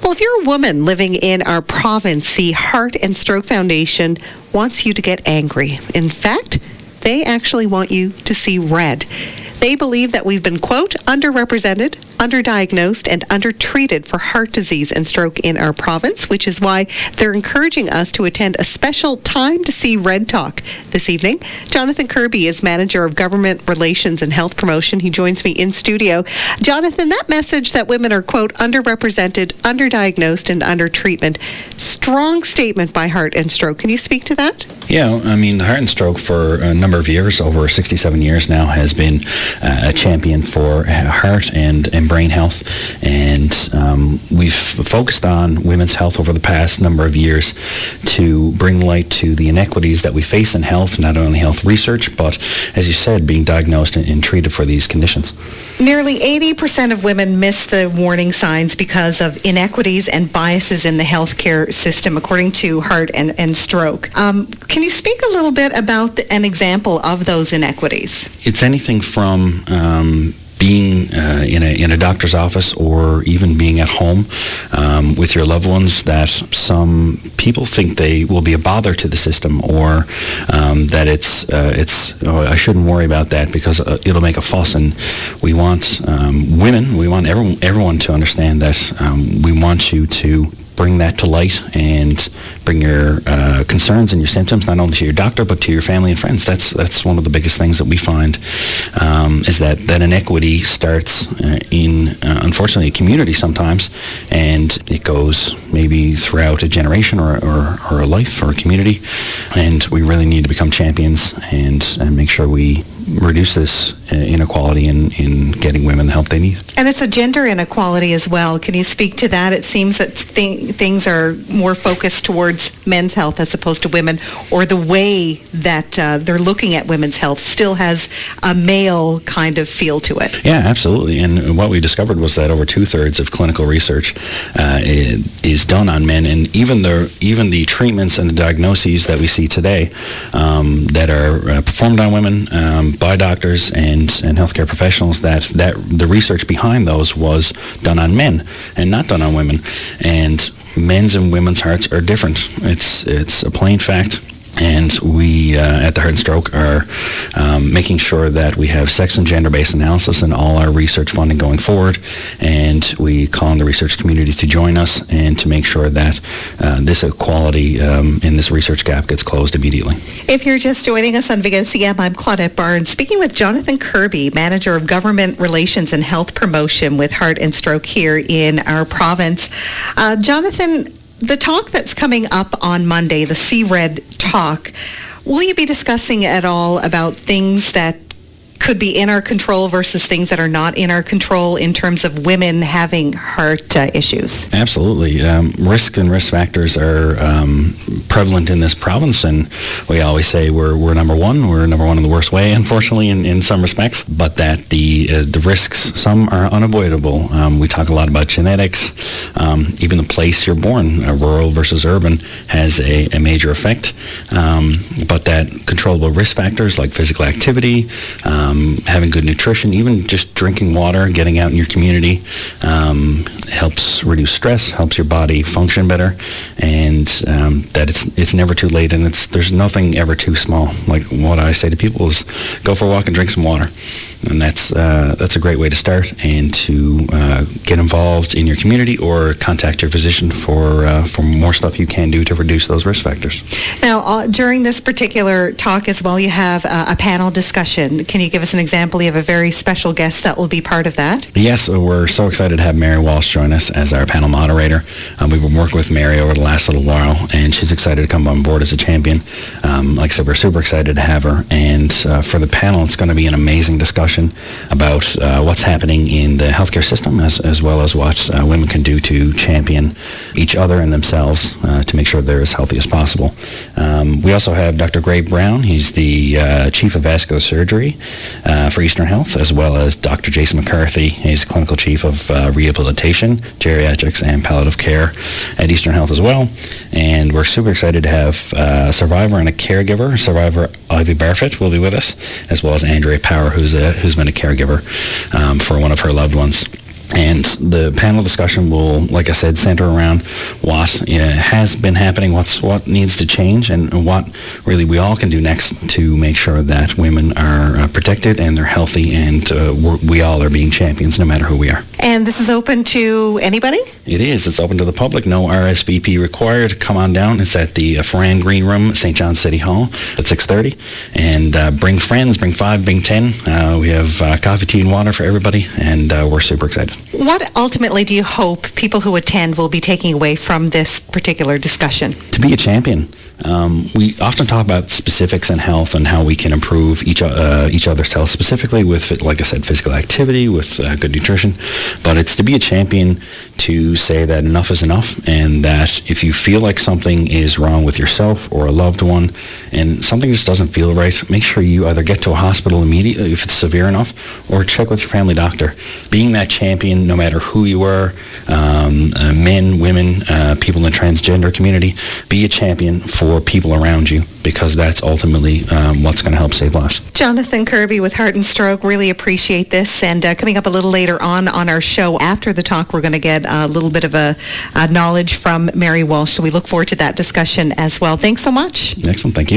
Well, if you're a woman living in our province, the Heart and Stroke Foundation wants you to get angry. In fact, they actually want you to see red. They believe that we've been, quote, underrepresented, underdiagnosed, and undertreated for heart disease and stroke in our province, which is why they're encouraging us to attend a special Time to See Red talk this evening. Jonathan Kirby is Manager of Government Relations and Health Promotion. He joins me in studio. Jonathan, that message that women are, quote, underrepresented, underdiagnosed, and under treatment, strong statement by Heart and Stroke. Can you speak to that? Yeah, I mean, Heart and Stroke for a number of years, over 67 years now, has been a champion for heart and brain health, and we've focused on women's health over the past number of years to bring light to the inequities that we face in health, not only health research, but, as you said, being diagnosed and treated for these conditions. Nearly 80% of women miss the warning signs because of inequities and biases in the healthcare system, according to Heart and Stroke. Can you speak a little bit about an example of those inequities? It's anything from being in a doctor's office, or even being at home with your loved ones, that some people think they will be a bother to the system, or that I shouldn't worry about that because it'll make a fuss. And we want women, we want everyone to understand that we want you to bring that to light and bring your concerns and your symptoms not only to your doctor but to your family and friends. That's one of the biggest things that we find, is that inequity starts in, unfortunately, a community sometimes, and it goes maybe throughout a generation or a life or a community, and we really need to become champions and make sure we reduce this inequality in getting women the help they need. And it's a gender inequality as well. Can you speak to that? It seems that things are more focused towards men's health as opposed to women, or the way that they're looking at women's health still has a male kind of feel to it. Yeah, absolutely. And what we discovered was that over 2/3 of clinical research is done on men, and even the treatments and the diagnoses that we see today that are performed on women by doctors and healthcare professionals, that the research behind those was done on men and not done on women. And men's and women's hearts are different. It's a plain fact. And we at the Heart and Stroke are making sure that we have sex and gender-based analysis in all our research funding going forward, and we call on the research community to join us and to make sure that this equality in this research gap gets closed immediately. If you're just joining us on VOCM, I'm Claudette Barnes, speaking with Jonathan Kirby, Manager of Government Relations and Health Promotion with Heart and Stroke here in our province. Jonathan, the talk that's coming up on Monday, the See Red talk, will you be discussing at all about things that could be in our control versus things that are not in our control in terms of women having heart issues? Absolutely. Risk and risk factors are prevalent in this province, and we always say we're number one. We're number one in the worst way, unfortunately, in some respects, but that the risks, some are unavoidable. We talk a lot about genetics. Even the place you're born, rural versus urban, has a major effect. But that controllable risk factors like physical activity, having good nutrition, even just drinking water, getting out in your community, helps reduce stress, helps your body function better, and that it's never too late, and there's nothing ever too small. Like what I say to people is, go for a walk and drink some water, and that's a great way to start, and to get involved in your community or contact your physician for more stuff you can do to reduce those risk factors. Now, during this particular talk as well, you have a panel discussion. Can you give us an example? You have a very special guest that will be part of that. Yes, we're so excited to have Mary Walsh join us as our panel moderator. We've been working with Mary over the last little while, and she's excited to come on board as a champion. Like I said, we're super excited to have her, and for the panel, it's going to be an amazing discussion about what's happening in the healthcare system, as well as what women can do to champion each other and themselves to make sure they're as healthy as possible. We also have Dr. Gray Brown. He's the Chief of Vascular Surgery for Eastern Health, as well as Dr. Jason McCarthy. He's Clinical Chief of Rehabilitation, Geriatrics, and Palliative Care at Eastern Health as well. And we're super excited to have a survivor and a caregiver. Survivor Ivy Barfitt will be with us, as well as Andrea Power, who's been a caregiver for one of her loved ones. And the panel discussion will, like I said, center around what has been happening, what needs to change, and what really we all can do next to make sure that women are protected and they're healthy, and we all are being champions no matter who we are. And this is open to anybody? It is. It's open to the public. No RSVP required. Come on down. It's at the Foran Green Room at St. John City Hall at 6:30. And bring friends, bring 5, bring 10. We have coffee, tea, and water for everybody, and we're super excited. What ultimately do you hope people who attend will be taking away from this particular discussion? To be a champion. We often talk about specifics in health and how we can improve each other's health, specifically with, like I said, physical activity, with good nutrition. But it's to be a champion to say that enough is enough, and that if you feel like something is wrong with yourself or a loved one, and something just doesn't feel right, make sure you either get to a hospital immediately if it's severe enough, or check with your family doctor. Being that champion, no matter who you are, men, women, people in the transgender community, be a champion for people around you, because that's ultimately what's going to help save lives. Jonathan Kirby with Heart and Stroke, really appreciate this. And coming up a little later on our show, after the talk, we're going to get a little bit of a knowledge from Mary Walsh. So we look forward to that discussion as well. Thanks so much. Excellent. Thank you.